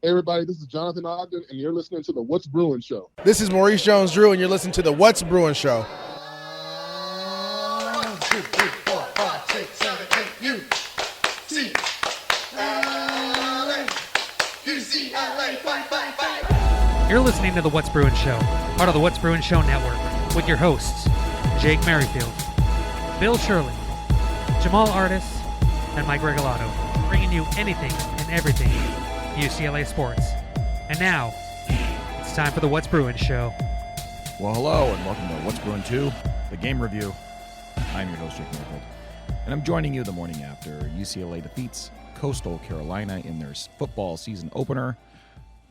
Hey everybody, this is Jonathan Ogden, and you're listening to the What's Bruin Show. This is Maurice Jones-Drew, and you're listening to the What's Bruin Show. 1, 2, 3, 4, 5, 6, 7, 8, UCLA, fight, fight, fight. You're listening to the What's Bruin Show, part of the What's Bruin Show Network, with your hosts, Jake Merrifield, Bill Shirley, Jamaal Artis, and Mike Regalado, bringing you anything and everything UCLA sports. And now, it's time for the What's Bruin Show. Well, hello, and welcome to What's Bruin 2, the game review. I'm your host, Jake Merrifield, and I'm joining you the morning after UCLA defeats Coastal Carolina in their football season opener,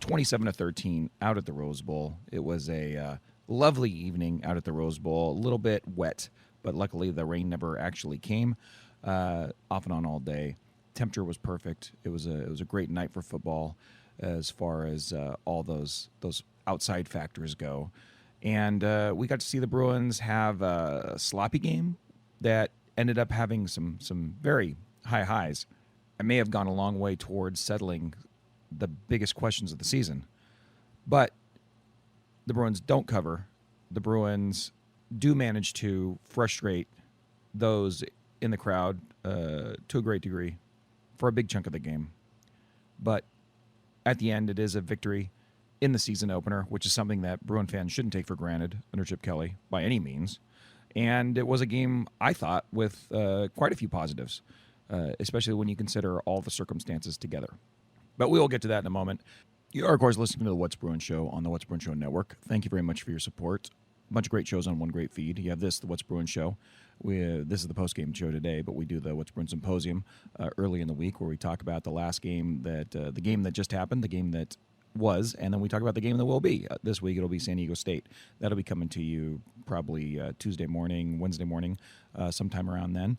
27-13 out at the Rose Bowl. It was a lovely evening out at the Rose Bowl, a little bit wet, but luckily the rain never actually came, off and on all day. Temperature was perfect. It was a great night for football as far as all those outside factors go. And we got to see the Bruins have a sloppy game that ended up having some very high highs. It may have gone a long way towards settling the biggest questions of the season. But the Bruins don't cover. The Bruins do manage to frustrate those in the crowd to a great degree for a big chunk of the game. But at the end, it is a victory in the season opener, which is something that Bruin fans shouldn't take for granted under Chip Kelly by any means. And it was a game, I thought, with quite a few positives, especially when you consider all the circumstances together. But we will get to that in a moment. You are, of course, listening to the What's Bruin Show on the What's Bruin Show Network. Thank you very much for your support. A bunch of great shows on one great feed. You have this, the What's Bruin Show. This is the post-game show today, but we do the What's Bruin Symposium early in the week where we talk about the last game the game that just happened, the game that was, and then we talk about the game that will be. This week it'll be San Diego State. That'll be coming to you probably Tuesday morning, Wednesday morning, sometime around then.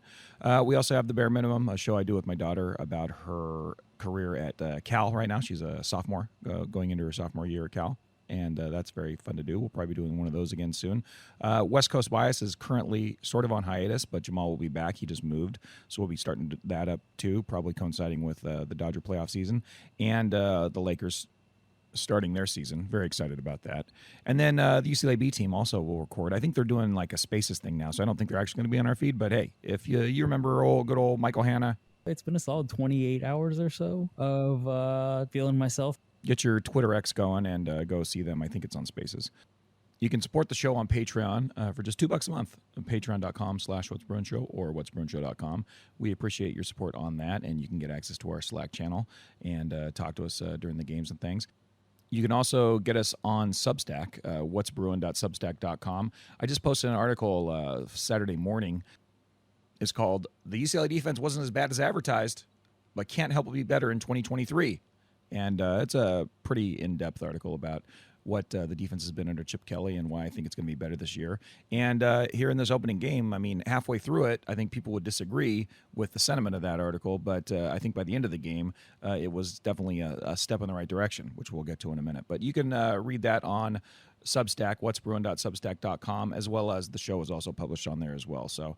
We also have the Bare Minimum, a show I do with my daughter about her career at Cal right now. She's a sophomore, going into her sophomore year at Cal. And that's very fun to do. We'll probably be doing one of those again soon. West Coast Bias is currently sort of on hiatus, but Jamaal will be back. He just moved, so we'll be starting that up too, probably coinciding with the Dodger playoff season and the Lakers starting their season. Very excited about that. And then the UCLA B team also will record. I think they're doing like a Spaces thing now, so I don't think they're actually going to be on our feed. But hey, if you remember good old Michael Hanna. It's been a solid 28 hours or so of feeling myself. Get your Twitter X going and go see them. I think it's on Spaces. You can support the show on Patreon for just $2 a month. Patreon.com/whatsbruinshow or whatsbruinshow.com. We appreciate your support on that, and you can get access to our Slack channel and talk to us during the games and things. You can also get us on Substack, whatsbruin.substack.com. I just posted an article Saturday morning. It's called "The UCLA Defense Wasn't as Bad as Advertised, but Can't Help But Be Better in 2023." And it's a pretty in-depth article about what the defense has been under Chip Kelly and why I think it's going to be better this year. And here in this opening game, I mean, halfway through it, I think people would disagree with the sentiment of that article. But I think by the end of the game, it was definitely a step in the right direction, which we'll get to in a minute. But you can read that on Substack, whatsbruin.substack.com, as well as the show is also published on there as well. So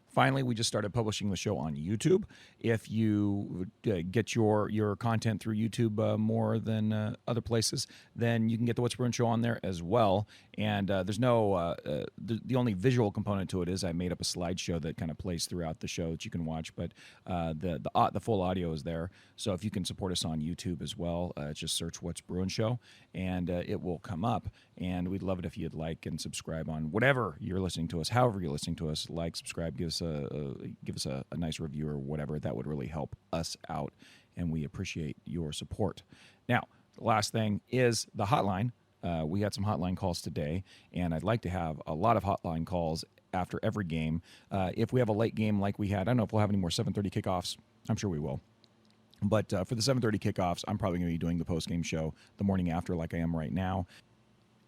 finally, we just started publishing the show on YouTube. If you get your content through YouTube more than other places, then you can get the What's Bruin Show on there as well. And there's no the only visual component to it is I made up a slideshow that kind of plays throughout the show that you can watch, but the full audio is there. So if you can support us on YouTube as well, just search What's Bruin Show, and it will come up. And we'd love it if you'd like and subscribe on whatever you're listening to us, however you're listening to us. Like, subscribe, give us a nice review or whatever. That would really help us out, and we appreciate your support. Now, the last thing is the hotline. We had some hotline calls today, and I'd like to have a lot of hotline calls after every game. If we have a late game like we had, I don't know if we'll have any more 7:30 kickoffs. I'm sure we will. But for the 7:30 kickoffs, I'm probably going to be doing the post-game show the morning after like I am right now.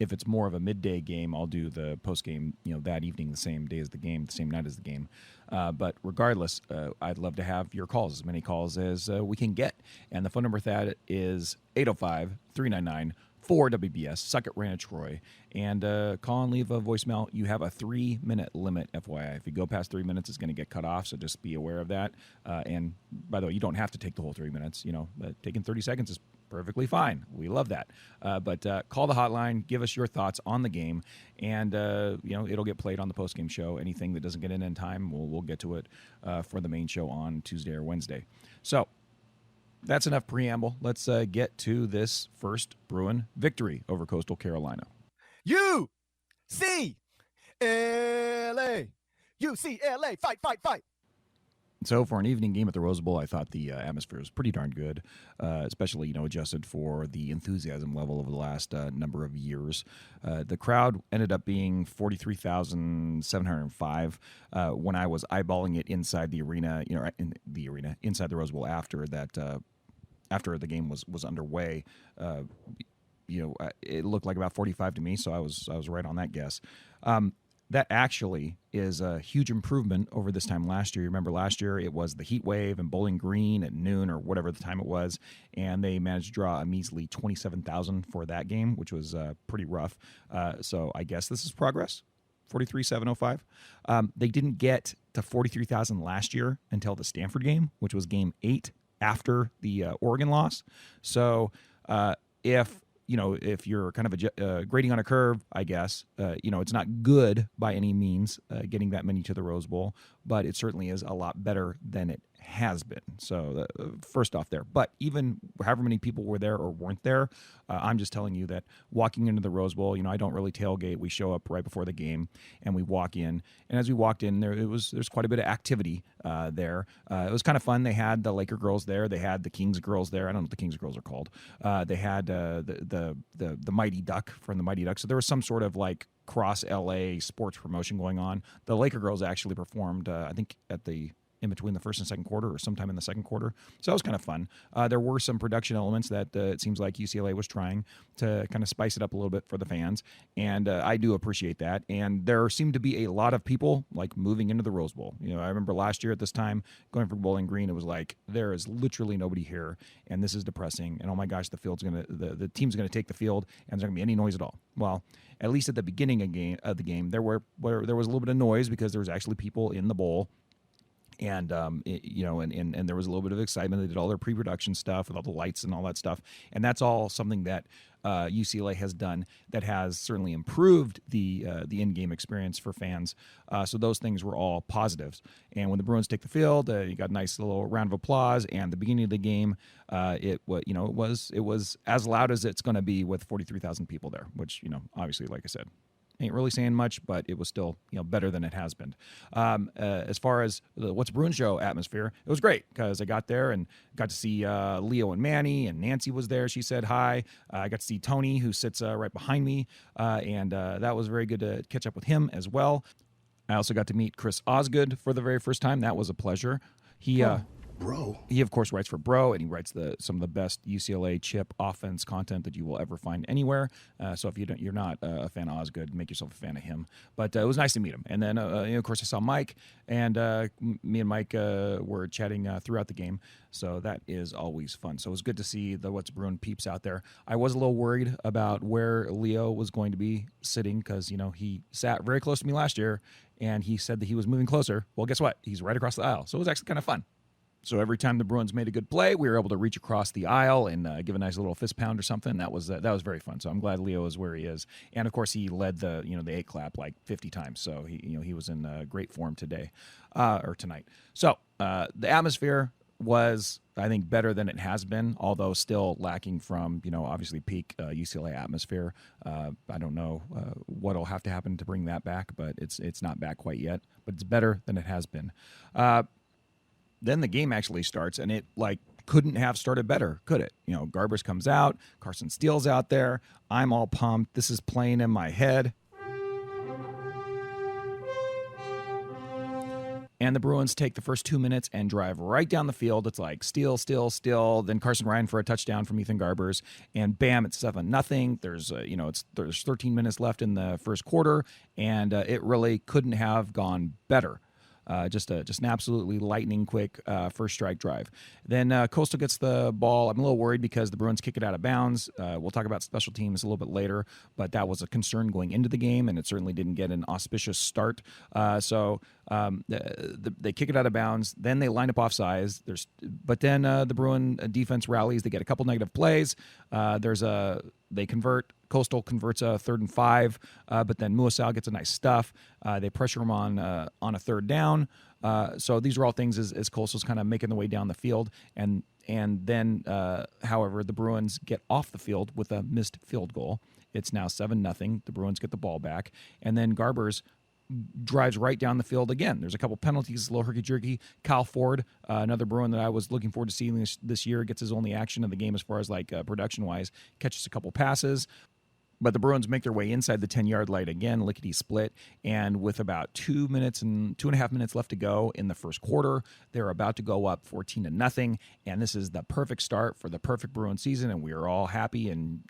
If it's more of a midday game, I'll do the post-game, that evening, the same day as the game, the same night as the game. But regardless, I'd love to have your calls, as many calls as we can get. And the phone number for that is 805-399-4WBS, Suck It, Rana, Troy. And call and leave a voicemail. You have a 3-minute limit, FYI. If you go past 3 minutes, it's going to get cut off, so just be aware of that. And by the way, you don't have to take the whole 3 minutes. Taking 30 seconds is Perfectly fine. We love that. But call the hotline. Give us your thoughts on the game, and it'll get played on the postgame show. Anything that doesn't get in time, we'll get to it for the main show on Tuesday or Wednesday. So that's enough preamble. Let's get to this first Bruin victory over Coastal Carolina. UCLA, UCLA, fight, fight, fight. So for an evening game at the Rose Bowl, I thought the atmosphere was pretty darn good, especially, adjusted for the enthusiasm level over the last number of years. The crowd ended up being 43,705 when I was eyeballing it inside the arena, inside the Rose Bowl after that, after the game was underway. It looked like about 45 to me, so I was right on that guess. That actually is a huge improvement over this time last year. You remember last year it was the heat wave in Bowling Green at noon or whatever the time it was, and they managed to draw a measly 27,000 for that game, which was pretty rough. So I guess this is progress. 43,705. They didn't get to 43,000 last year until the Stanford game, which was game 8 after the Oregon loss. So if you're kind of grading on a curve, I guess, it's not good by any means getting that many to the Rose Bowl, but it certainly is a lot better than it has been. So first off there, but even however many people were there or weren't there, I'm just telling you that walking into the Rose Bowl, I don't really tailgate. We show up right before the game and we walk in. And as we walked in, there's quite a bit of activity there. It was kind of fun. They had the Laker girls there. They had the Kings girls there. I don't know what the Kings girls are called. They had the Mighty Duck from the Mighty Duck. So there was some sort of like cross LA sports promotion going on. The Laker girls actually performed, I think, in between the first and second quarter or sometime in the second quarter. So that was kind of fun. There were some production elements that it seems like UCLA was trying to kind of spice it up a little bit for the fans. And I do appreciate that. And there seemed to be a lot of people like moving into the Rose Bowl. I remember last year at this time going for Bowling Green, it was like, there is literally nobody here. And this is depressing. And oh my gosh, the team's going to take the field and there's not going to be any noise at all. Well, at least at the beginning of the game, there was a little bit of noise because there was actually people in the bowl. And and there was a little bit of excitement. They did all their pre-production stuff with all the lights and all that stuff, and that's all something that UCLA has done that has certainly improved the in-game experience for fans. So those things were all positives. And when the Bruins take the field, you got a nice little round of applause. And the beginning of the game, it was as loud as it's going to be with 43,000 people there, which obviously, like I said, ain't really saying much, but it was still better than it has been. As far as the What's Bruin show atmosphere, it was great because I got there and got to see Leo and Manny, and Nancy was there. She said hi. I got to see Tony, who sits right behind me, and that was very good to catch up with him as well. I also got to meet Chris Osgood for the very first time. That was a pleasure. Bro. He, of course, writes for Bro, and he writes some of the best UCLA chip offense content that you will ever find anywhere. So if you're not a fan of Osgood, make yourself a fan of him. But it was nice to meet him. And then, of course, I saw Mike, and me and Mike were chatting throughout the game. So that is always fun. So it was good to see the What's Bruin peeps out there. I was a little worried about where Leo was going to be sitting because, he sat very close to me last year, and he said that he was moving closer. Well, guess what? He's right across the aisle. So it was actually kind of fun. So every time the Bruins made a good play, we were able to reach across the aisle and give a nice little fist pound or something. That was very fun. So I'm glad Leo is where he is. And of course, he led the 8 clap like 50 times. So he was in great form today or tonight. So the atmosphere was, I think, better than it has been, although still lacking from obviously peak UCLA atmosphere. I don't know what'll have to happen to bring that back, but it's not back quite yet. But it's better than it has been. Then the game actually starts, and it couldn't have started better, could it? Garbers comes out, Carson Steele's out there. I'm all pumped. This is playing in my head. And the Bruins take the first 2 minutes and drive right down the field. It's like Steele. Then Carson Ryan for a touchdown from Ethan Garbers, and bam, it's 7-0. There's 13 minutes left in the first quarter, and it really couldn't have gone better. Just an absolutely lightning quick first strike drive. Then Coastal gets the ball. I'm a little worried because the Bruins kick it out of bounds. We'll talk about special teams a little bit later, but that was a concern going into the game, and it certainly didn't get an auspicious start. So they kick it out of bounds. Then they line up offsides. But then the Bruin defense rallies. They get a couple negative plays. They convert. Coastal converts a 3rd and 5, but then Muasal gets a nice stuff. They pressure him on a 3rd down. So these are all things as Coastal's kind of making the way down the field. And then, however, the Bruins get off the field with a missed field goal. It's now 7-0. The Bruins get the ball back. And then Garbers drives right down the field again. There's a couple penalties, a little herky-jerky. Kyle Ford, another Bruin that I was looking forward to seeing this year, gets his only action of the game as far as production-wise, catches a couple passes. But the Bruins make their way inside the 10-yard line again, lickety-split, and with about 2.5 minutes left to go in the first quarter, they're about to go up 14-0, and this is the perfect start for the perfect Bruin season, and we are all happy and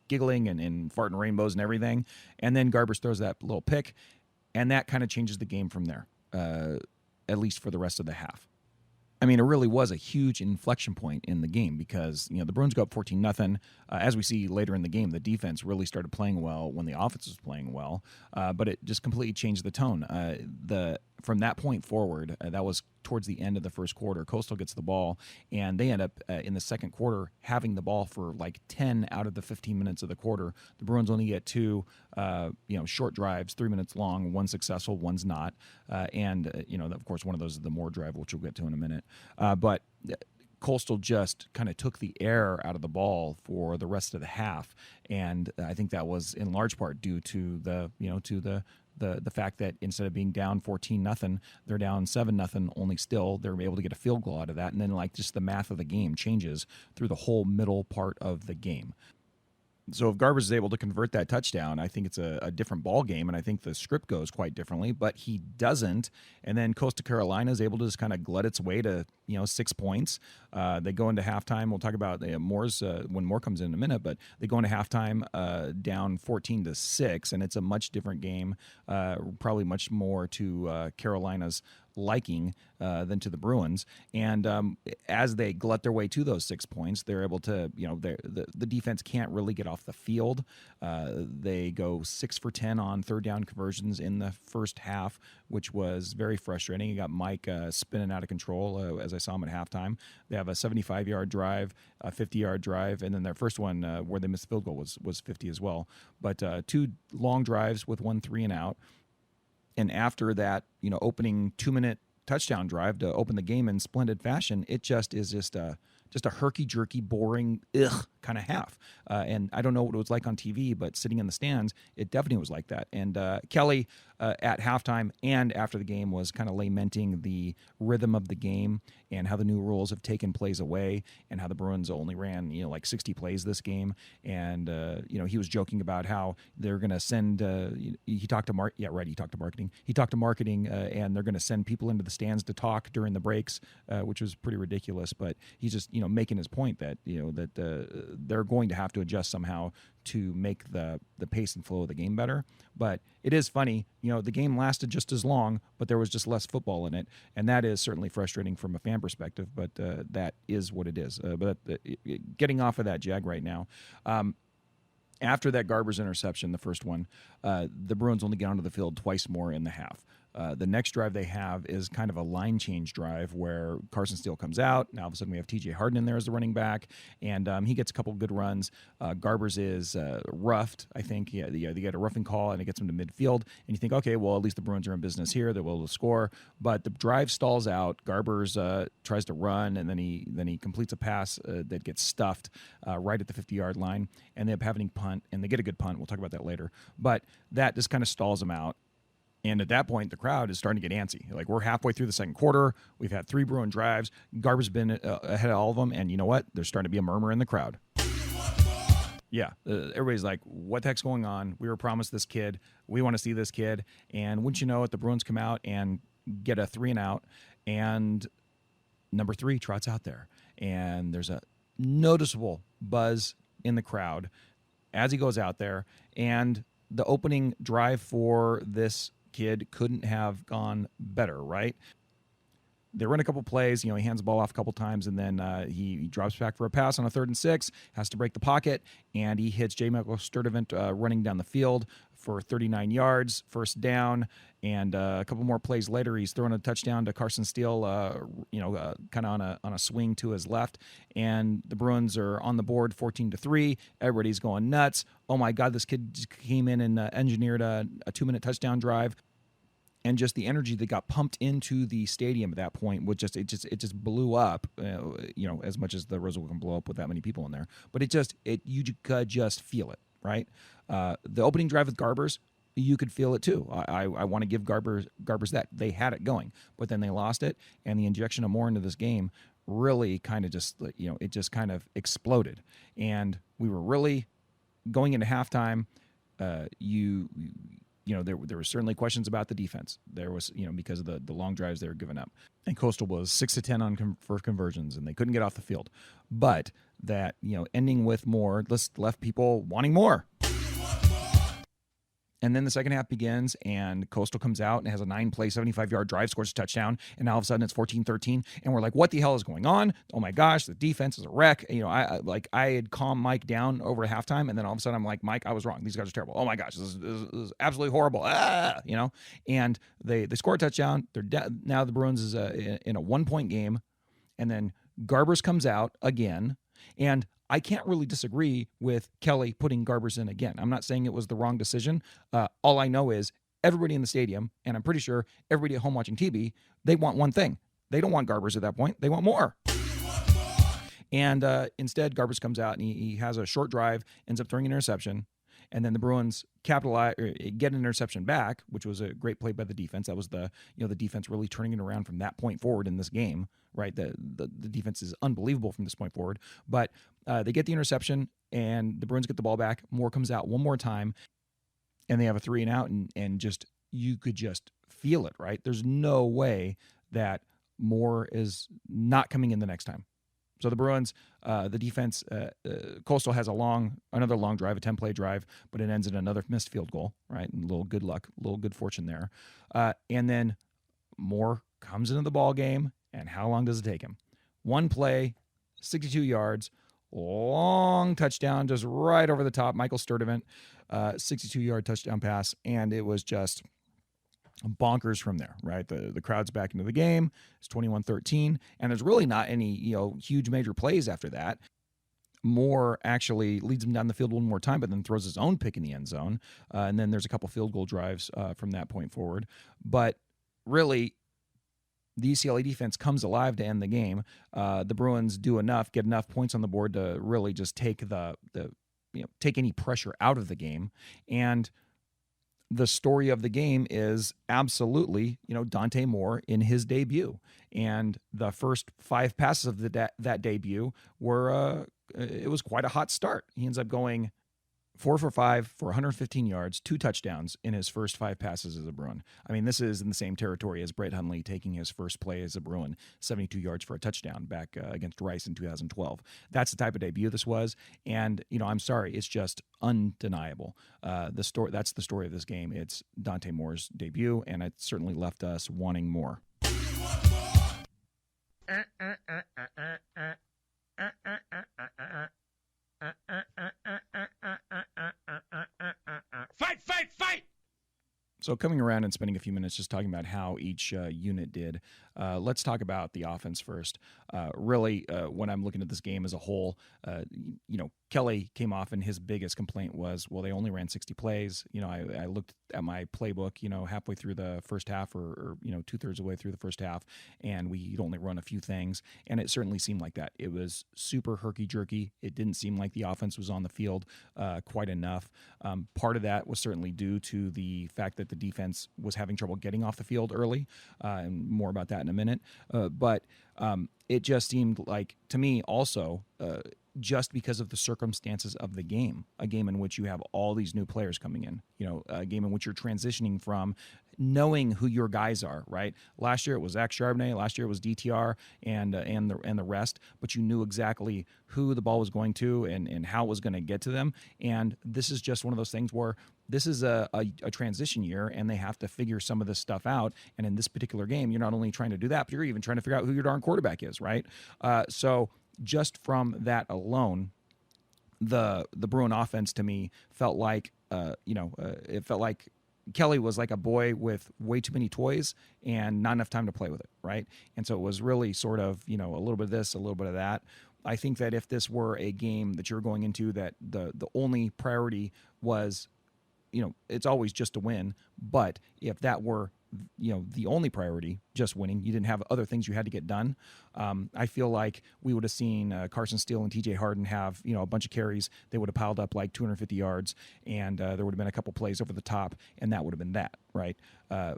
giggling and farting rainbows and everything. And then Garbers throws that little pick, and that kind of changes the game from there, at least for the rest of the half. I mean, it really was a huge inflection point in the game because, the Bruins go up 14-0. As we see later in the game, the defense really started playing well when the offense was playing well, but it just completely changed the tone. From that point forward, that was towards the end of the first quarter, Coastal gets the ball, and they end up in the second quarter having the ball for like 10 out of the 15 minutes of the quarter. The Bruins only get 2 short drives, 3 minutes long, one successful, one's not. Of course, one of those is the Moore drive, which we'll get to in a minute. But Coastal just kind of took the air out of the ball for the rest of the half, and I think that was in large part due to the fact that instead of being down 14-0, they're down 7-0. Only still they're able to get a field goal out of that, and then just the math of the game changes through the whole middle part of the game. So if Garbers is able to convert that touchdown, I think it's a different ball game, and I think the script goes quite differently. But he doesn't, and then Coastal Carolina is able to just kind of glut its way to 6 points. They go into halftime. We'll talk about Moore's when Moore comes in a minute, but they go into halftime down 14-6, and it's a much different game, probably much more to Carolina's liking than to the Bruins. And as they glut their way to those 6 points, they're able to, the defense can't really get off the field. They go 6 for 10 on 3rd down conversions in the first half, which was very frustrating. You got Mike spinning out of control as I saw him at halftime. They have a 75-yard drive, a 50-yard drive, and then their first one where they missed the field goal was 50 as well. But 2 long drives with 1 3-and-out. And after that, opening 2-minute touchdown drive to open the game in splendid fashion, it just is just a herky-jerky, boring, kind of half. And I don't know what it was like on TV, but sitting in the stands, it definitely was like that. And Kelly, at halftime and after the game, was kind of lamenting the rhythm of the game and how the new rules have taken plays away and how the Bruins only ran, 60 plays this game. And, he was joking about how they're going to send, he talked to marketing. He talked to marketing, and they're going to send people into the stands to talk during the breaks, which was pretty ridiculous. But he's just, making his point that, they're going to have to adjust somehow to make the pace and flow of the game better. But it is funny, the game lasted just as long, but there was just less football in it, and that is certainly frustrating from a fan perspective, but that is what it is. But getting off of that Jag right now, after that Garbers interception, the first one, the Bruins only get onto the field twice more in the half. The next drive they have is kind of a line change drive where Carson Steele comes out. Now, all of a sudden, we have TJ Harden in there as the running back, and he gets a couple good runs. Garbers is roughed, I think. Yeah, they get a roughing call, and it gets him to midfield. And you think, okay, well, at least the Bruins are in business here. They're able to score. But the drive stalls out. Garbers tries to run, and then he completes a pass that gets stuffed right at the 50-yard line. And they end up having punt, and they get a good punt. We'll talk about that later. But that just kind of stalls them out. And at that point, the crowd is starting to get antsy. Like, we're halfway through the second quarter. We've had 3 Bruin drives. Garbers has been ahead of all of them. And you know what? There's starting to be a murmur in the crowd. Yeah, everybody's like, what the heck's going on? We were promised this kid. We want to see this kid. And wouldn't you know it, the Bruins come out and get a 3-and-out. And number 3 trots out there. And there's a noticeable buzz in the crowd as he goes out there. And the opening drive for this kid couldn't have gone better, right? They run a couple plays, he hands the ball off a couple times, and then he drops back for a pass on a 3rd and 6, has to break the pocket, and he hits Jamaal Sturdivant running down the field for 39 yards, first down, and a couple more plays later, he's throwing a touchdown to Carson Steele, kind of on a swing to his left, and the Bruins are on the board 14-3. Everybody's going nuts. Oh my God, this kid just came in and engineered a 2-minute touchdown drive. And just the energy that got pumped into the stadium at that point would it just blew up, as much as the Roosevelt can blow up with that many people in there. But you could just feel it, right? The opening drive with Garbers, you could feel it too. I want to give Garbers that. They had it going, but then they lost it, and the injection of more into this game really kind of just, it just kind of exploded. And we were really going into halftime. There were certainly questions about the defense. There was, because of the long drives they were giving up. And Coastal was 6-10 on first conversions, and they couldn't get off the field. But that, ending with more, left people wanting more. And then the second half begins, and Coastal comes out and has a 9-play, 75-yard drive, scores a touchdown, and now all of a sudden it's 14-13, and we're like, what the hell is going on? Oh my gosh, the defense is a wreck. I had calmed Mike down over halftime, and then all of a sudden I'm like, Mike, I was wrong. These guys are terrible. Oh my gosh, this is absolutely horrible. And they score a touchdown. Now the Bruins is in a 1-point game, and then Garbers comes out again, and I can't really disagree with Kelly putting Garbers in again. I'm not saying it was the wrong decision. All I know is everybody in the stadium, and I'm pretty sure everybody at home watching TV, they want one thing. They don't want Garbers at that point. They want more. And instead, Garbers comes out, and he has a short drive, ends up throwing an interception. And then the Bruins get an interception back, which was a great play by the defense. That was the defense really turning it around from that point forward in this game, right? The defense is unbelievable from this point forward. But they get the interception, and the Bruins get the ball back. Moore comes out one more time, and they have a 3-and-out, and just you could just feel it, right? There's no way that Moore is not coming in the next time. So the Bruins, the defense, Coastal has another long drive, a 10-play drive, but it ends in another missed field goal, right? And a little good luck, a little good fortune there. And then Moore comes into the ball game, and how long does it take him? One play, 62 yards, long touchdown, just right over the top. Michael Sturdivant, 62-yard touchdown pass, and it was just bonkers from there, right? The crowd's back into the game. It's 21-13, and there's really not any huge major plays after that. Moore actually leads him down the field one more time, but then throws his own pick in the end zone, and then there's a couple field goal drives from that point forward. But really, the UCLA defense comes alive to end the game. The Bruins get enough points on the board to really just take take any pressure out of the game. And the story of the game is absolutely, Dante Moore in his debut. And the first 5 passes of that debut were, it was quite a hot start. He ends up going 4 for 5 for 115 yards, 2 touchdowns in his first 5 passes as a Bruin. I mean, this is in the same territory as Brett Hundley taking his first play as a Bruin, 72 yards for a touchdown back against Rice in 2012. That's the type of debut this was, and I'm sorry, it's just undeniable. That's the story of this game. It's Dante Moore's debut, and it certainly left us wanting more. Fight, fight, fight! So coming around and spending a few minutes just talking about how each unit did, let's talk about the offense first. Really, when I'm looking at this game as a whole, Kelly came off and his biggest complaint was, well, they only ran 60 plays. I looked at my playbook, halfway through the first half or 2/3 of the way through the first half, and we'd only run a few things. And it certainly seemed like that. It was super herky-jerky. It didn't seem like the offense was on the field quite enough. Part of that was certainly due to the fact that the defense was having trouble getting off the field early, and more about that in a minute. But it just seemed like, to me also, just because of the circumstances of the game, a game in which you have all these new players coming in, a game in which you're transitioning from knowing who your guys are, right? Last year it was Zach Charbonnet, last year it was DTR and the rest, but you knew exactly who the ball was going to and how it was going to get to them. And this is just one of those things where this is a transition year, and they have to figure some of this stuff out. And in this particular game, you're not only trying to do that, but you're even trying to figure out who your darn quarterback is, right? So just from that alone, the Bruin offense to me felt like, it felt like Kelly was like a boy with way too many toys and not enough time to play with it, right? And so it was really sort of, a little bit of this, a little bit of that. I think that if this were a game that you're going into that the only priority was, it's always just to win, but if that were the only priority, just winning, you didn't have other things you had to get done, I feel like we would have seen Carson Steele and TJ Harden have a bunch of carries. They would have piled up like 250 yards, and there would have been a couple plays over the top, and that would have been that, right?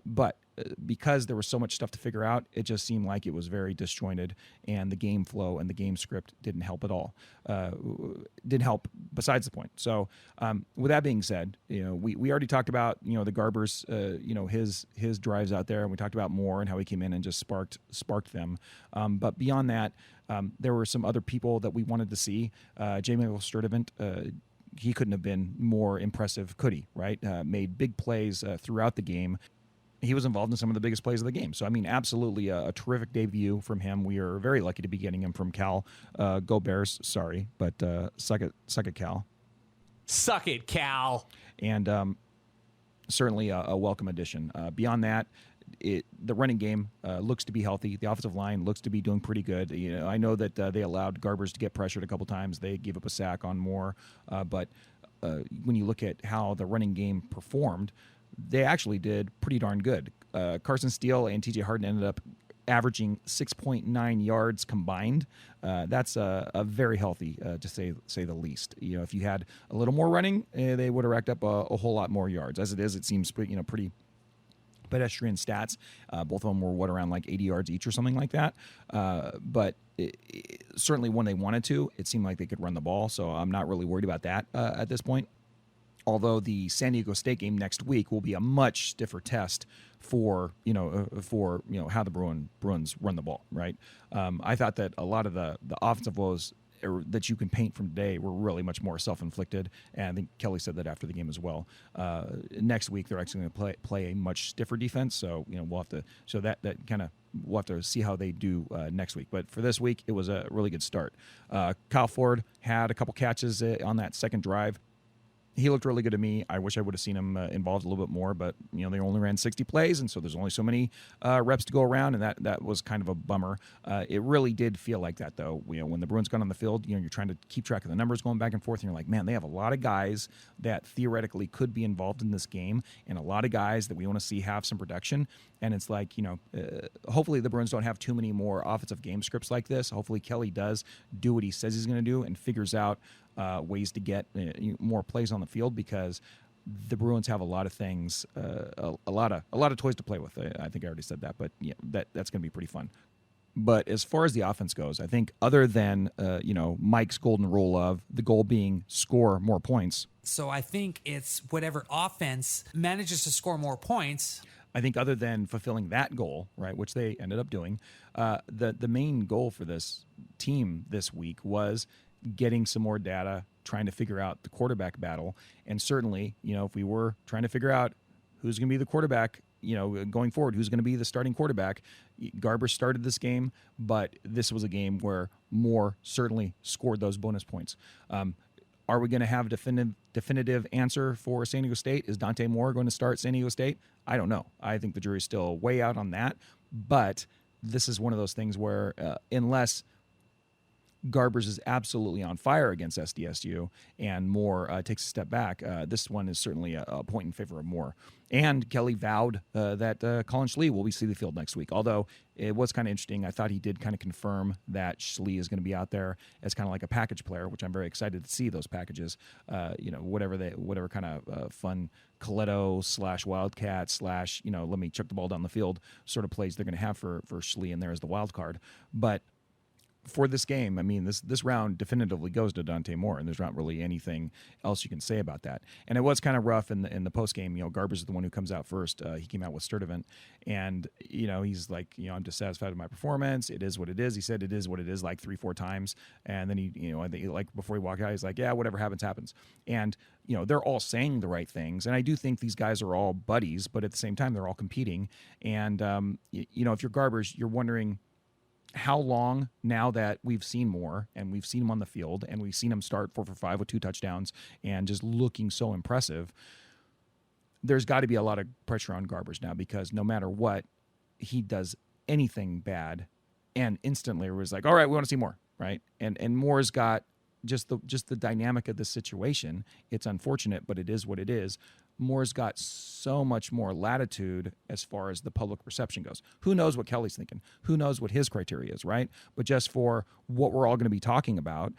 But because there was so much stuff to figure out, it just seemed like it was very disjointed, and the game flow and the game script didn't help at all. Didn't help besides the point. So with that being said, we already talked about the Garber's his drives out there, and we talked about Moore and how he came in and just sparked them. But beyond that, there were some other people that we wanted to see. Jamaal Sturdivant, he couldn't have been more impressive, could he? Right? Made big plays throughout the game. He was involved in some of the biggest plays of the game. So, I mean, absolutely a terrific debut from him. We are very lucky to be getting him from Cal. Go Bears, sorry, but suck it, Cal. Suck it, Cal. And certainly a welcome addition. Beyond that, the running game looks to be healthy. The offensive line looks to be doing pretty good. I know that they allowed Garbers to get pressured a couple times. They gave up a sack on Moore. But when you look at how the running game performed, they actually did pretty darn good. Carson Steele and TJ Harden ended up averaging 6.9 yards combined. That's a very healthy, to say the least. If you had a little more running, they would have racked up a whole lot more yards. As it is, it seems pretty pedestrian stats. Both of them were around like 80 yards each or something like that. But certainly when they wanted to, it seemed like they could run the ball. So I'm not really worried about that at this point. Although the San Diego State game next week will be a much stiffer test for how the Bruins run the ball, right? I thought that a lot of the offensive woes that you can paint from today were really much more self-inflicted, and I think Kelly said that after the game as well. Next week they're actually going to play a much stiffer defense, so we'll have to we'll have to see how they do next week. But for this week, it was a really good start. Kyle Ford had a couple catches on that second drive. He looked really good to me. I wish I would have seen him involved a little bit more, but they only ran 60 plays, and so there's only so many reps to go around, and that was kind of a bummer. It really did feel like that, though. When the Bruins got on the field, you're trying to keep track of the numbers going back and forth, and you're like, man, they have a lot of guys that theoretically could be involved in this game, and a lot of guys that we want to see have some production. And it's like, hopefully the Bruins don't have too many more offensive game scripts like this. Hopefully Kelly does do what he says he's going to do and figures out ways to get more plays on the field, because the Bruins have a lot of things, a lot of toys to play with. I think I already said that, but that's going to be pretty fun. But as far as the offense goes, I think other than Mike's golden rule of the goal being score more points. So I think it's whatever offense manages to score more points. I think other than fulfilling that goal, right, which they ended up doing, the main goal for this team this week was getting some more data, trying to figure out the quarterback battle. And certainly, if we were trying to figure out who's going to be the quarterback, going forward, who's going to be the starting quarterback, Garber started this game, but this was a game where Moore certainly scored those bonus points. Are we going to have a definitive answer for San Diego State? Is Dante Moore going to start San Diego State? I don't know. I think the jury's still way out on that. But this is one of those things where unless Garbers is absolutely on fire against SDSU and Moore takes a step back, this one is certainly a point in favor of Moore. And Kelly vowed that Colin Schlee will be see the field next week. Although it was kind of interesting, I thought he did kind of confirm that Schlee is going to be out there as kind of like a package player, which I'm very excited to see those packages. Whatever kind of fun Coletto / Wildcat / let me chuck the ball down the field sort of plays they're going to have for Schlee in there as the wild card. But for this game, I mean, this round definitively goes to Dante Moore, and there's not really anything else you can say about that. And it was kind of rough in the post game. Garbers is the one who comes out first. He came out with Sturdivant, and he's like, I'm dissatisfied with my performance. It is what it is. He said it is what it is like 3-4 times, and then he, I think like before he walked out, he's like, yeah, whatever happens, happens. And they're all saying the right things, and I do think these guys are all buddies, but at the same time, they're all competing. And if you're Garbers, you're wondering how long, now that we've seen Moore and we've seen him on the field and we've seen him start 4 for 5 with 2 touchdowns and just looking so impressive, there's got to be a lot of pressure on Garbers now, because no matter what, he does anything bad and instantly it was like, all right, we want to see more, right? And Moore's got just the dynamic of the situation. It's unfortunate, but it is what it is. Moore's got so much more latitude as far as the public perception goes. Who knows what Kelly's thinking? Who knows what his criteria is, right? But just for what we're all going to be talking about,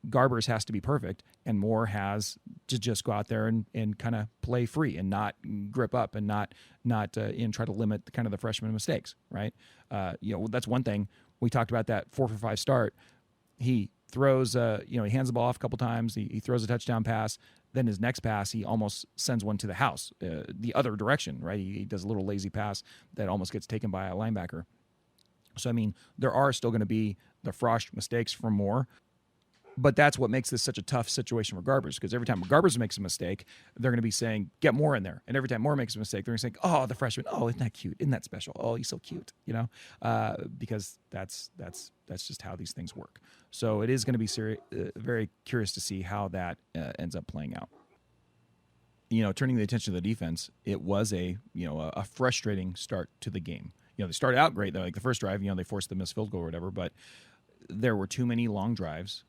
Garbers has to be perfect, and Moore has to just go out there and kind of play free and not grip up and not try to limit the freshman mistakes, right? That's one thing. We talked about that 4 for 5 start. He throws, he hands the ball off a couple times. He throws a touchdown pass. Then his next pass, he almost sends one to the house, the other direction, right? He does a little lazy pass that almost gets taken by a linebacker. So, I mean, there are still going to be the Frosch mistakes from Moore, but that's what makes this such a tough situation for Garbers, because every time Garbers makes a mistake, they're going to be saying, get Moore in there. And every time Moore makes a mistake, they're going to say, oh, the freshman, oh, isn't that cute? Isn't that special? Oh, he's so cute, because that's just how these things work. So it is going to be very curious to see how that ends up playing out. Turning the attention to the defense, it was a frustrating start to the game. They started out great, though. Like the first drive, they forced the missed field goal or whatever, but there were too many long drives.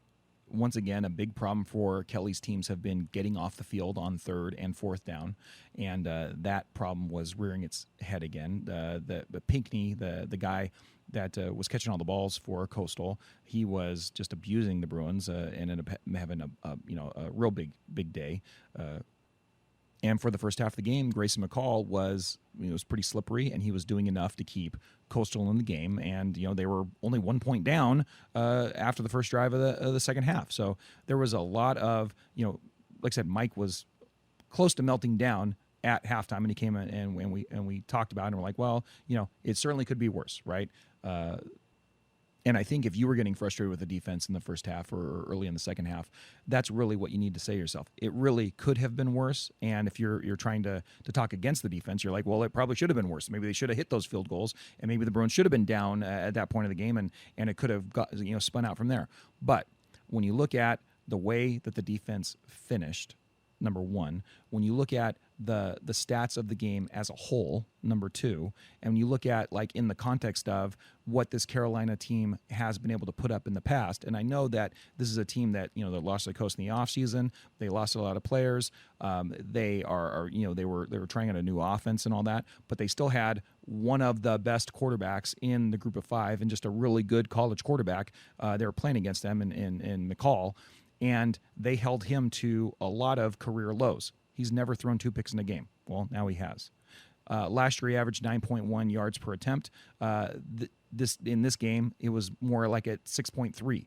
Once again, a big problem for Kelly's teams have been getting off the field on 3rd and 4th down, and that problem was rearing its head again. The Pinckney, the guy that was catching all the balls for Coastal, he was just abusing the Bruins and ended up having a real big day. And for the first half of the game, Grayson McCall was pretty slippery, and he was doing enough to keep Coastal in the game. And they were only 1 point down after the first drive of the second half. So there was a lot of like I said, Mike was close to melting down at halftime, and he came in and we talked about it, and we're like, well, it certainly could be worse, right? And I think if you were getting frustrated with the defense in the first half or early in the second half, that's really what you need to say to yourself. It really could have been worse. And if you're trying to talk against the defense, you're like, well, it probably should have been worse. Maybe they should have hit those field goals, and maybe the Bruins should have been down at that point of the game, and it could have got spun out from there. But when you look at the way that the defense finished, number one, when you look at the stats of the game as a whole, number two, and when you look at like in the context of what this Carolina team has been able to put up in the past, and I know that this is a team that that lost the coast in the offseason. They lost a lot of players. They were trying out a new offense and all that, but they still had one of the best quarterbacks in the group of 5 and just a really good college quarterback. They were playing against them in McCall, and they held him to a lot of career lows. He's never thrown 2 picks in a game. Well, now he has. Last year, he averaged 9.1 yards per attempt. In this game, it was more like at 6.3,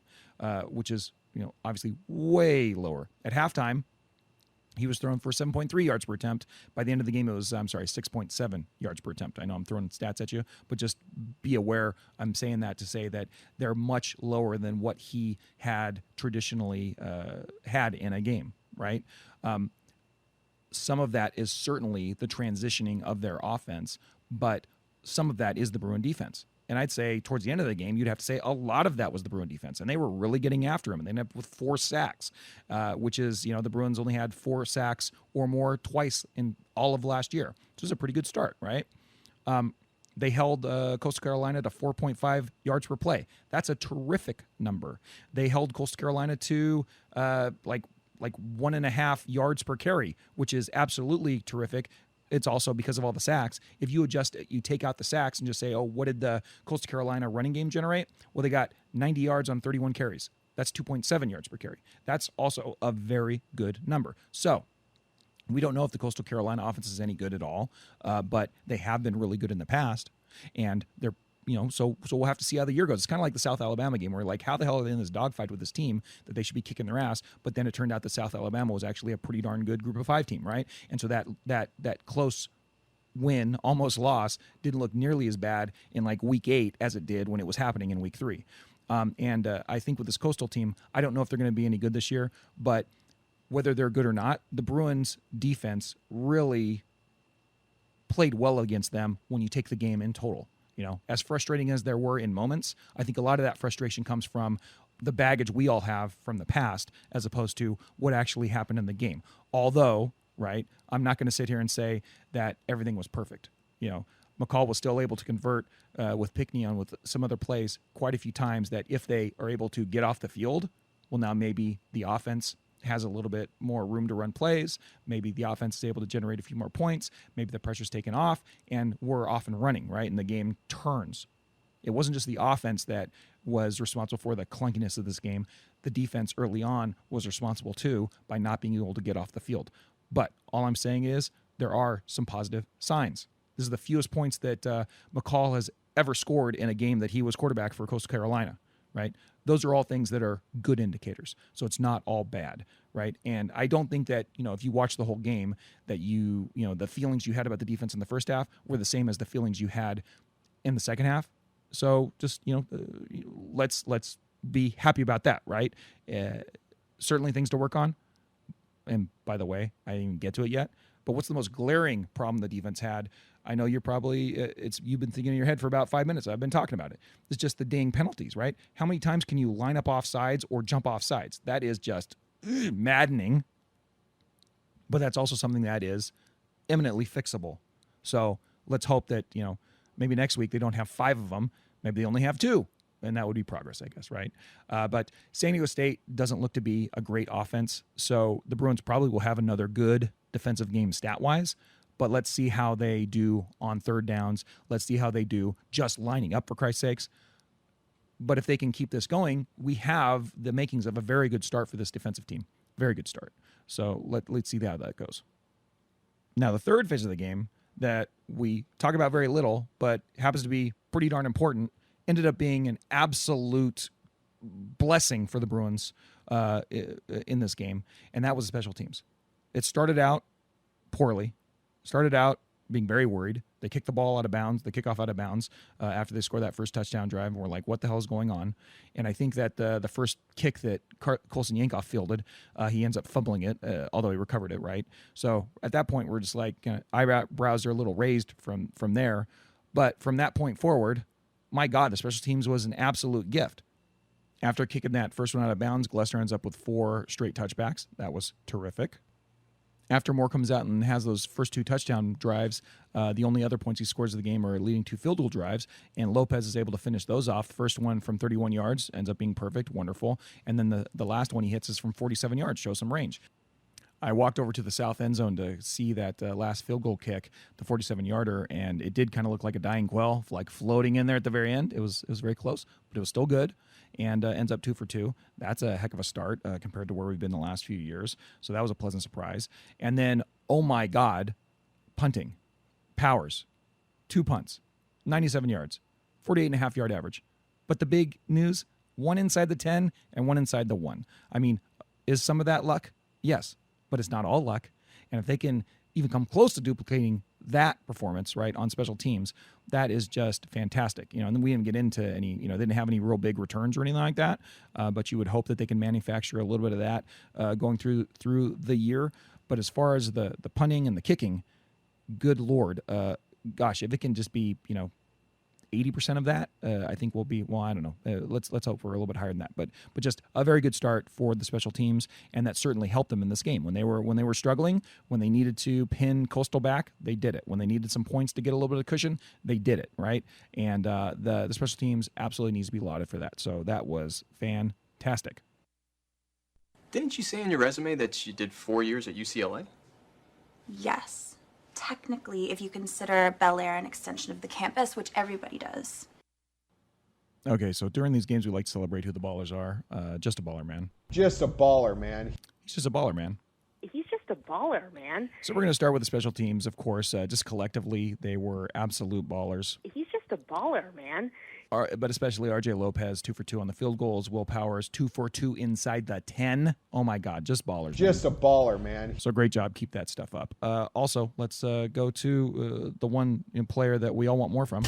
which is obviously way lower. At halftime, he was thrown for 7.3 yards per attempt. By the end of the game, it was 6.7 yards per attempt. I know I'm throwing stats at you, but just be aware. I'm saying that to say that they're much lower than what he had traditionally had in a game, right? Some of that is certainly the transitioning of their offense, but some of that is the Bruin defense. And I'd say towards the end of the game, you'd have to say a lot of that was the Bruin defense, and they were really getting after him. And they ended up with 4 sacks, which is, the Bruins only had 4 sacks or more twice in all of last year. So it was a pretty good start, right? They held Coastal Carolina to 4.5 yards per play. That's a terrific number. They held Coastal Carolina to like 1.5 yards per carry, which is absolutely terrific. It's also because of all the sacks. If you adjust it, you take out the sacks and just say, oh, what did the Coastal Carolina running game generate? Well, they got 90 yards on 31 carries. That's 2.7 yards per carry. That's also a very good number. So we don't know if the Coastal Carolina offense is any good at all, but they have been really good in the past, and they're so we'll have to see how the year goes. It's kind of like the South Alabama game where like, how the hell are they in this dogfight with this team that they should be kicking their ass? But then it turned out that South Alabama was actually a pretty darn good Group of 5 team, right? And so that close win, almost loss, didn't look nearly as bad in like week 8 as it did when it was happening in week 3. I think with this Coastal team, I don't know if they're going to be any good this year, but whether they're good or not, the Bruins defense really played well against them when you take the game in total. As frustrating as there were in moments, I think a lot of that frustration comes from the baggage we all have from the past as opposed to what actually happened in the game. Although, right, I'm not going to sit here and say that everything was perfect. McCall was still able to convert with Pickney on with some other plays quite a few times that if they are able to get off the field, well, now maybe the offense has a little bit more room to run plays. Maybe the offense is able to generate a few more points. Maybe the pressure's taken off and we're off and running, right? And the game turns. It wasn't just the offense that was responsible for the clunkiness of this game. The defense early on was responsible too by not being able to get off the field. But all I'm saying is there are some positive signs. This is the fewest points that McCall has ever scored in a game that he was quarterback for Coastal Carolina, right? Those are all things that are good indicators. So it's not all bad, right? And I don't think that, if you watch the whole game, that the feelings you had about the defense in the first half were the same as the feelings you had in the second half. So just, let's be happy about that, right? Certainly things to work on. And by the way, I didn't even get to it yet. But what's the most glaring problem the defense had? I know you're probably, you've been thinking in your head for about 5 minutes. I've been talking about it. It's just the dang penalties, right? How many times can you line up off sides or jump off sides? That is just maddening. But that's also something that is eminently fixable. So let's hope that, maybe next week they don't have 5 of them. Maybe they only have 2. And that would be progress, I guess, right? But San Diego State doesn't look to be a great offense. So the Bruins probably will have another good defensive game stat-wise. But let's see how they do on third downs. Let's see how they do just lining up, for Christ's sakes. But if they can keep this going, we have the makings of a very good start for this defensive team. Very good start. So let's see how that goes. Now, the third phase of the game that we talk about very little, but happens to be pretty darn important, ended up being an absolute blessing for the Bruins in this game, and that was the special teams. It started out poorly. Started out being very worried. They kicked the ball out of bounds, the kickoff out of bounds after they scored that first touchdown drive, and we're like, what the hell is going on? And I think that the first kick that Colson Yankoff fielded, he ends up fumbling it, although he recovered it, right? So at that point, we're just like, eyebrows are a little raised from there. But from that point forward, my God, the special teams was an absolute gift. After kicking that first one out of bounds, Glessner ends up with 4 straight touchbacks. That was terrific. After Moore comes out and has those first 2 touchdown drives, the only other points he scores of the game are leading 2 field goal drives, and Lopez is able to finish those off. First one from 31 yards, ends up being perfect, wonderful. And then the last one he hits is from 47 yards, shows some range. I walked over to the south end zone to see that last field goal kick, the 47-yarder, and it did kind of look like a dying quail, like floating in there at the very end. It was very close, but it was still good, and ends up 2 for 2. That's a heck of a start compared to where we've been the last few years. So that was a pleasant surprise. And then, oh my God, punting. Powers, 2 punts, 97 yards, 48.5-yard average. But the big news, 1 inside the 10 and 1 inside the 1. I mean, is some of that luck? Yes. But it's not all luck. And if they can even come close to duplicating that performance, right, on special teams, that is just fantastic. And then we didn't get into any, they didn't have any real big returns or anything like that. But you would hope that they can manufacture a little bit of that going through the year. But as far as the punting and the kicking, good Lord, gosh, if it can just be, 80% of that, I think will be, well, I don't know. Let's hope for a little bit higher than that. But just a very good start for the special teams, and that certainly helped them in this game. When they were struggling, when they needed to pin Coastal back, they did it. When they needed some points to get a little bit of cushion, they did it, right? And the special teams absolutely needs to be lauded for that. So that was fantastic. Didn't you say in your resume that you did 4 years at UCLA? Yes. Technically, if you consider Bel Air an extension of the campus, which everybody does. Okay, so during these games, we like to celebrate who the ballers are. Just a baller, man. Just a baller, man. He's just a baller, man. He's just a baller, man. So we're going to start with the special teams, of course. Just collectively, they were absolute ballers. He's just just a baller, man. But especially RJ Lopez, 2 for 2 on the field goals. Will Powers, 2 for 2 inside the 10. Oh my God, just ballers. Just a baller, man. So great job. Keep that stuff up. Also, let's go to the one player that we all want more from.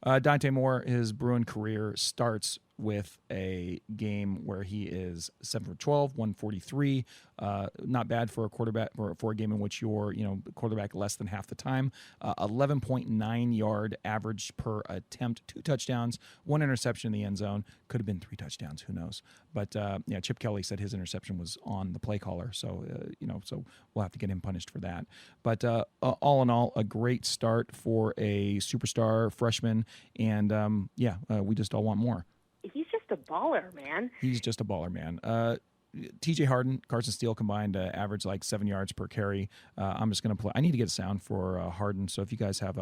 Dante Moore, his Bruin career starts with a game where he is 7 for 12, 143. Not bad for a quarterback for a game in which you're quarterback less than half the time. 11.9 yard average per attempt, 2 touchdowns, 1 interception in the end zone. Could have been 3 touchdowns, who knows? But Chip Kelly said his interception was on the play caller, so so we'll have to get him punished for that. But all in all, a great start for a superstar freshman, and we just all want more. He's just a baller, man. He's just a baller, man. TJ Harden, Carson Steele combined average like 7 yards per carry. I'm just going to play. I need to get a sound for Harden. So if you guys have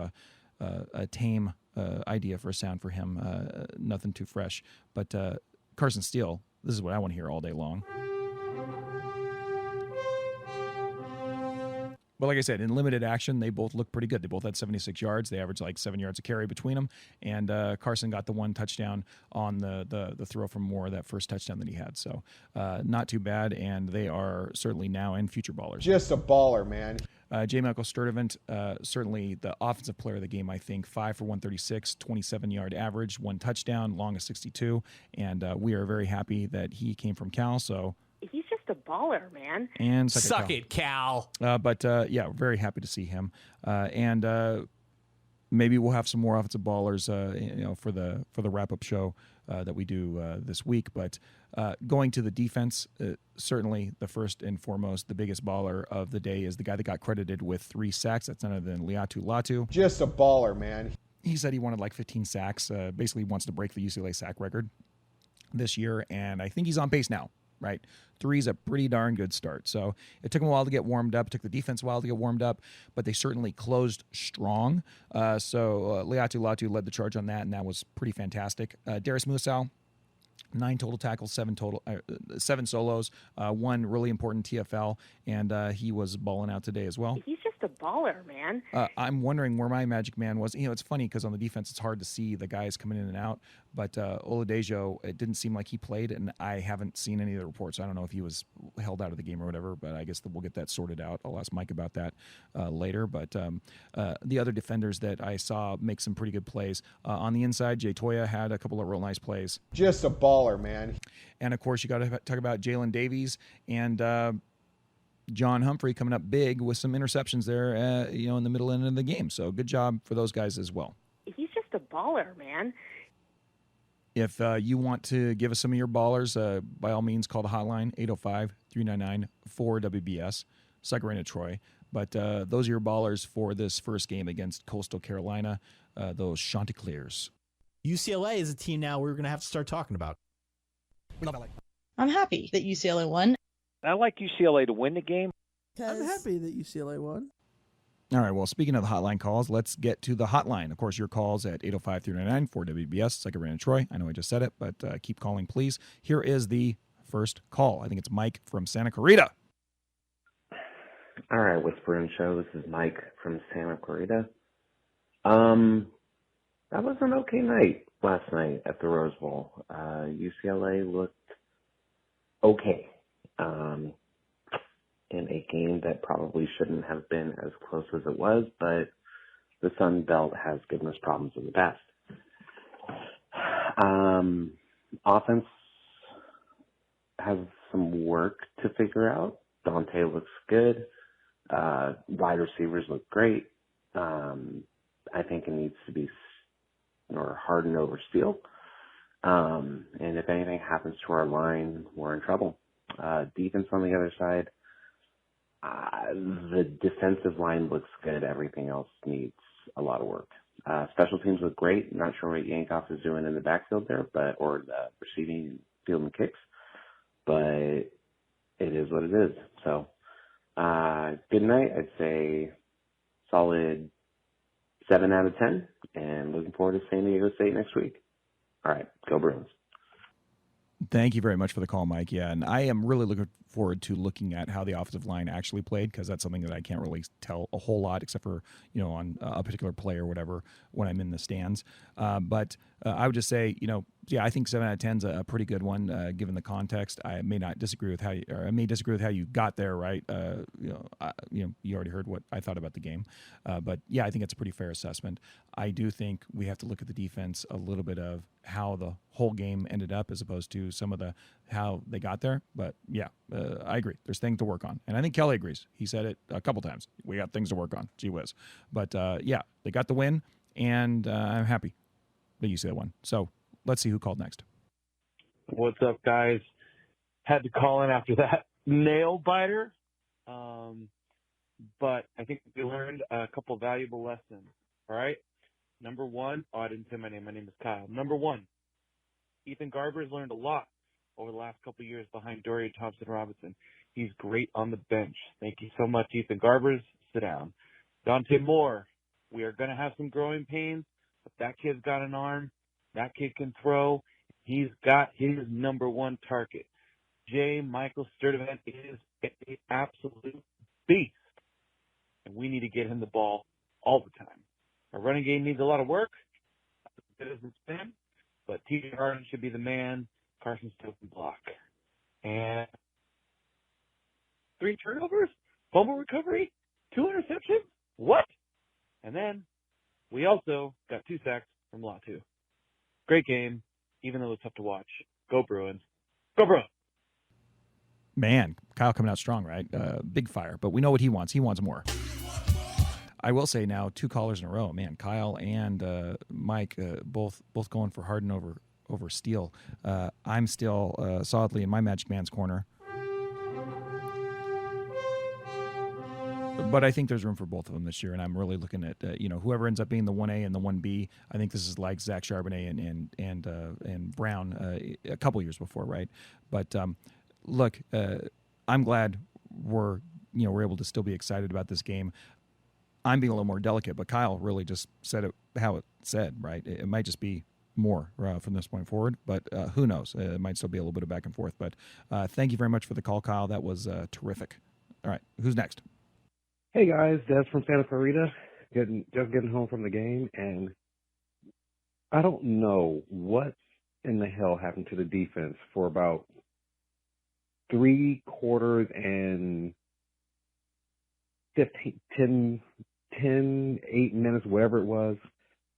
a tame idea for a sound for him, nothing too fresh. But Carson Steele, this is what I want to hear all day long. But like I said, in limited action, they both look pretty good. They both had 76 yards. They averaged like 7 yards a carry between them. And Carson got the 1 touchdown on the throw from Moore, that first touchdown that he had. So not too bad. And they are certainly now and future ballers. Just a baller, man. J. Michael Sturdivant, certainly the offensive player of the game, I think. 5 for 136, 27-yard average, 1 touchdown, long of 62. And we are very happy that he came from Cal. So he's just a baller, man. And suck it, Cal. But very happy to see him. And maybe we'll have some more offensive ballers, for the wrap-up show that we do this week. But going to the defense, certainly the first and foremost, the biggest baller of the day is the guy that got credited with 3 sacks. That's none other than Liatu Latu. Just a baller, man. He said he wanted like 15 sacks. Basically wants to break the UCLA sack record this year, and I think he's on pace now. Right, 3 is a pretty darn good start. So it took him a while to get warmed up. It took the defense a while to get warmed up, but they certainly closed strong. So Liatu Latu led the charge on that, and that was pretty fantastic. Darius Musau, 9 total tackles, 7 solos, 1 really important TFL, and he was balling out today as well. He's just a baller, man. I'm wondering where my magic man was. It's funny because on the defense, it's hard to see the guys coming in and out. But Oladejo, it didn't seem like he played, and I haven't seen any of the reports. I don't know if he was held out of the game or whatever, but I guess we'll get that sorted out. I'll ask Mike about that later. But the other defenders that I saw make some pretty good plays. On the inside, Jay Toya had a couple of real nice plays. Just a baller, man. And, of course, you got to talk about Jalen Davies and John Humphrey coming up big with some interceptions there, in the middle end of the game. So good job for those guys as well. He's just a baller, man. If you want to give us some of your ballers, by all means, call the hotline, 805-399-4WBS, Sucker into Troy. But those are your ballers for this first game against Coastal Carolina, those Chanticleers. UCLA is a team now we're going to have to start talking about. I'm happy that UCLA won. I like UCLA to win the game. I'm happy that UCLA won. All right, well, speaking of the hotline calls, let's get to the hotline. Of course, your calls at 805-399-4WBS, Second Brandon Troy. I know I just said it, but keep calling, please. Here is the first call. I think it's Mike from Santa Clarita. All right, What's Bruin Show. This is Mike from Santa Clarita. That was an okay night last night at the Rose Bowl. UCLA looked okay. In a game that probably shouldn't have been as close as it was, but the Sun Belt has given us problems in the past. Offense has some work to figure out. Dante looks good. Wide receivers look great. I think it needs to be hardened over Steele. And if anything happens to our line, we're in trouble. Defense on the other side, the defensive line looks good. Everything else needs a lot of work. Special teams look great. Not sure what Yankoff is doing in the backfield there, or the receiving, field, and kicks. But it is what it is. So, good night. I'd say solid 7 out of 10, and looking forward to San Diego State next week. All right, go Bruins. Thank you very much for the call, Mike. Yeah, and I am really looking forward to looking at how the offensive line actually played, because that's something that I can't really tell a whole lot, except for on a particular play or whatever when I'm in the stands. But I would just say, yeah, I think 7 out of 10 is a pretty good one given the context. I may not disagree with how you got there, right? You already heard what I thought about the game, but yeah, I think it's a pretty fair assessment. I do think we have to look at the defense a little bit of how the whole game ended up as opposed to some of how they got there. But yeah, I agree. There's things to work on. And I think Kelly agrees. He said it a couple times. We got things to work on. Gee whiz. But yeah, they got the win, and I'm happy that you said one. So let's see who called next. What's up, guys? Had to call in after that nail biter. But I think we learned a couple valuable lessons. All right. Number one, I didn't say my name. My name is Kyle. Number one, Ethan Garber's learned a lot over the last couple of years behind Dorian Thompson-Robinson. He's great on the bench. Thank you so much, Ethan Garbers. Sit down. Dante Moore, we are going to have some growing pains, but that kid's got an arm. That kid can throw. He's got his number one target. Michael Sturdivant is an absolute beast, and we need to get him the ball all the time. Our running game needs a lot of work. It doesn't spin, but T.J. Harden should be the man. Carson still can block. And 3 turnovers, fumble recovery, 2 interceptions. What? And then we also got 2 sacks from Latu. Great game, even though it was tough to watch. Go Bruins. Go Bruins. Man, Kyle coming out strong, right? Big fire. But we know what he wants. He wants more. I will say now, 2 callers in a row. Man, Kyle and Mike both going for Harden over Steele. I'm still solidly in my Magic Man's corner. But I think there's room for both of them this year, and I'm really looking at whoever ends up being the 1A and the 1B. I think this is like Zach Charbonnet and Brown a couple years before, right? But look, I'm glad we're able to still be excited about this game. I'm being a little more delicate, but Kyle really just said it how it said, right? It might just be more from this point forward, but who knows? It might still be a little bit of back and forth. But thank you very much for the call, Kyle. That was terrific. All right, who's next? Hey guys, Des from Santa Clarita, just getting home from the game, and I don't know what in the hell happened to the defense for about 3 quarters and 8 minutes, whatever it was,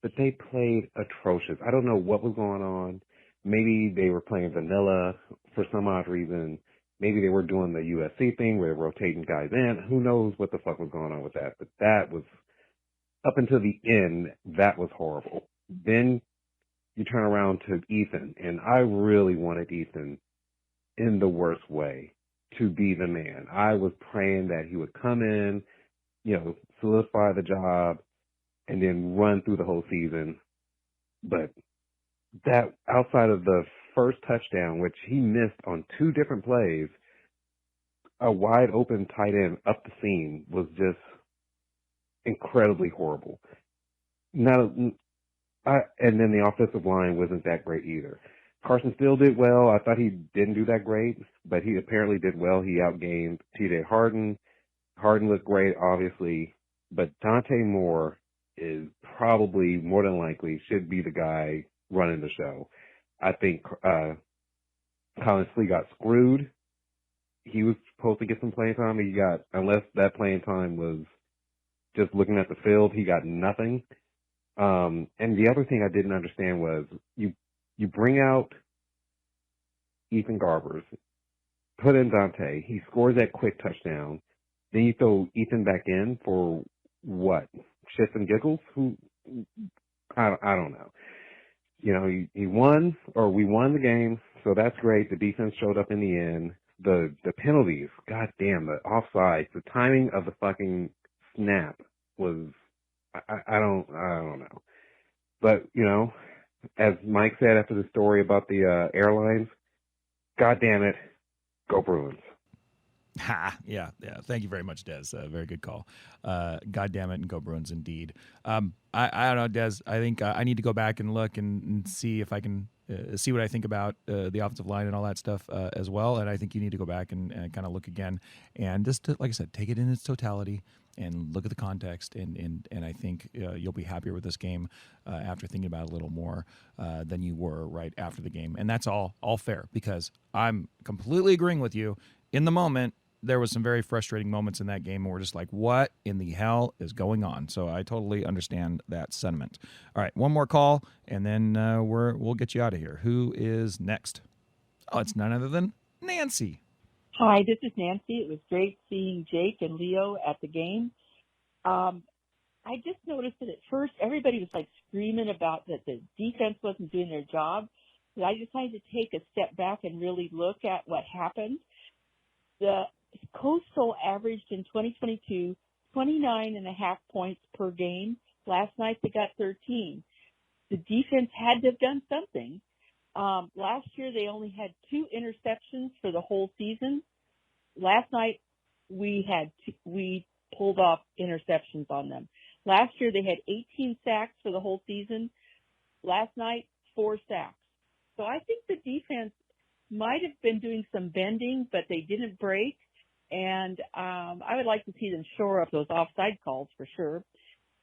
but they played atrocious. I don't know what was going on. Maybe they were playing vanilla for some odd reason. Maybe they were doing the USC thing where they're rotating guys in. Who knows what the fuck was going on with that? But that was, up until the end, that was horrible. Then you turn around to Ethan, and I really wanted Ethan in the worst way to be the man. I was praying that he would come in, solidify the job, and then run through the whole season. But that, outside of the first touchdown, which he missed on 2 different plays, a wide open tight end up the seam was just incredibly horrible. And then the offensive line wasn't that great either. Carson still did well. I thought he didn't do that great, but he apparently did well. He outgained T.J. Harden. Harden looked great, obviously, but Dante Moore is probably, more than likely, should be the guy running the show. I think Colin Slee got screwed. He was supposed to get some playing time. He got, unless that playing time was just looking at the field, he got nothing. And the other thing I didn't understand was you bring out Ethan Garbers, put in Dante, he scores that quick touchdown, then you throw Ethan back in for what? Shits and giggles? I don't know. He won, or we won the game, so that's great. The defense showed up in the end. The penalties, goddamn, the offsides, the timing of the fucking snap was, I don't know. But, as Mike said after the story about the airlines, goddamn it, go Bruins. Yeah. Thank you very much, Des. Very good call. God damn it, and go Bruins indeed. I don't know, Des. I think I need to go back and look and see if I can see what I think about the offensive line and all that stuff as well. And I think you need to go back and kind of look again and just, like I said, take it in its totality and look at the context. And I think you'll be happier with this game after thinking about it a little more than you were right after the game. And that's all fair, because I'm completely agreeing with you. In the moment, there was some very frustrating moments in that game, and we're just like, what in the hell is going on? So I totally understand that sentiment. All right, one more call, and then we'll get you out of here. Who is next? Oh, it's none other than Nancy. Hi, this is Nancy. It was great seeing Jake and Leo at the game. I just noticed that at first everybody was like screaming about that the defense wasn't doing their job. But I decided to take a step back and really look at what happened. The Coastal averaged in 2022 29.5 points per game. Last night they got 13. The defense had to have done something. Last year they only had 2 interceptions for the whole season. Last night we pulled off interceptions on them. Last year they had 18 sacks for the whole season. Last night, 4 sacks. So I think the defense might have been doing some bending, but they didn't break. And I would like to see them shore up those offside calls for sure.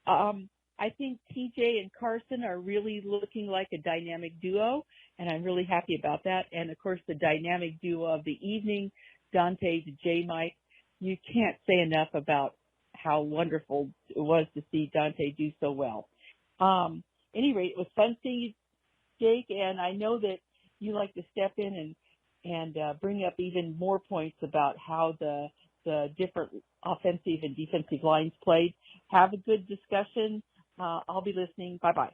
I think TJ and Carson are really looking like a dynamic duo, and I'm really happy about that. And, of course, the dynamic duo of the evening, Dante to J. Mike. You can't say enough about how wonderful it was to see Dante do so well. Any rate, it was fun seeing you, Jake, and I know that you like to step in and bring up even more points about how the different offensive and defensive lines played. Have a good discussion. I'll be listening. Bye-bye.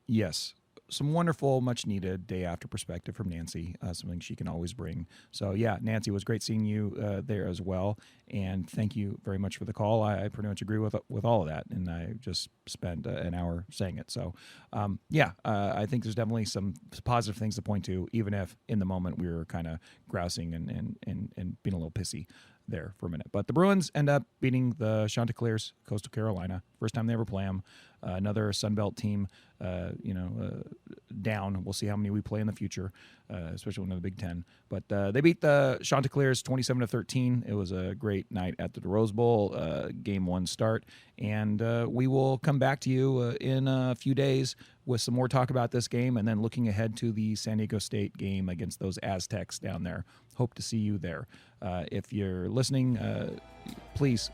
Yes. Some wonderful, much-needed day-after perspective from Nancy, something she can always bring. So, yeah, Nancy, it was great seeing you there as well, and thank you very much for the call. I pretty much agree with all of that, and I just spent an hour saying it. So, I think there's definitely some positive things to point to, even if in the moment we were kind of grousing and being a little pissy there for a minute. But the Bruins end up beating the Chanticleers, Coastal Carolina. First time they ever play them. Another Sunbelt team, down. We'll see how many we play in the future, especially in the Big Ten. But they beat the Chanticleers 27-13. It was a great night at the Rose Bowl, Game 1 start. And we will come back to you in a few days with some more talk about this game, and then looking ahead to the San Diego State game against those Aztecs down there. Hope to see you there. If you're listening, please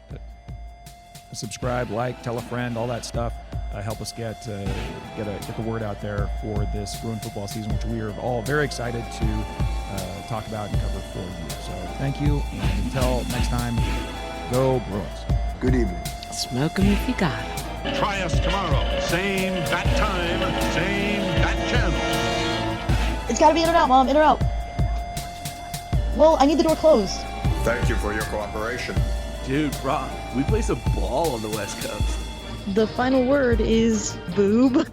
subscribe, like, tell a friend, all that stuff. Help us get the word out there for this Bruin football season, which we are all very excited to talk about and cover for you. So thank you, and until next time, go Bruins. Good evening. Smoke 'em if you got 'em. Try us tomorrow. Same bat time, same bat channel. It's gotta be in or out, Mom. In or out. Well, I need the door closed. Thank you for your cooperation. Dude, Rob, we play some ball on the West Coast. The final word is boob.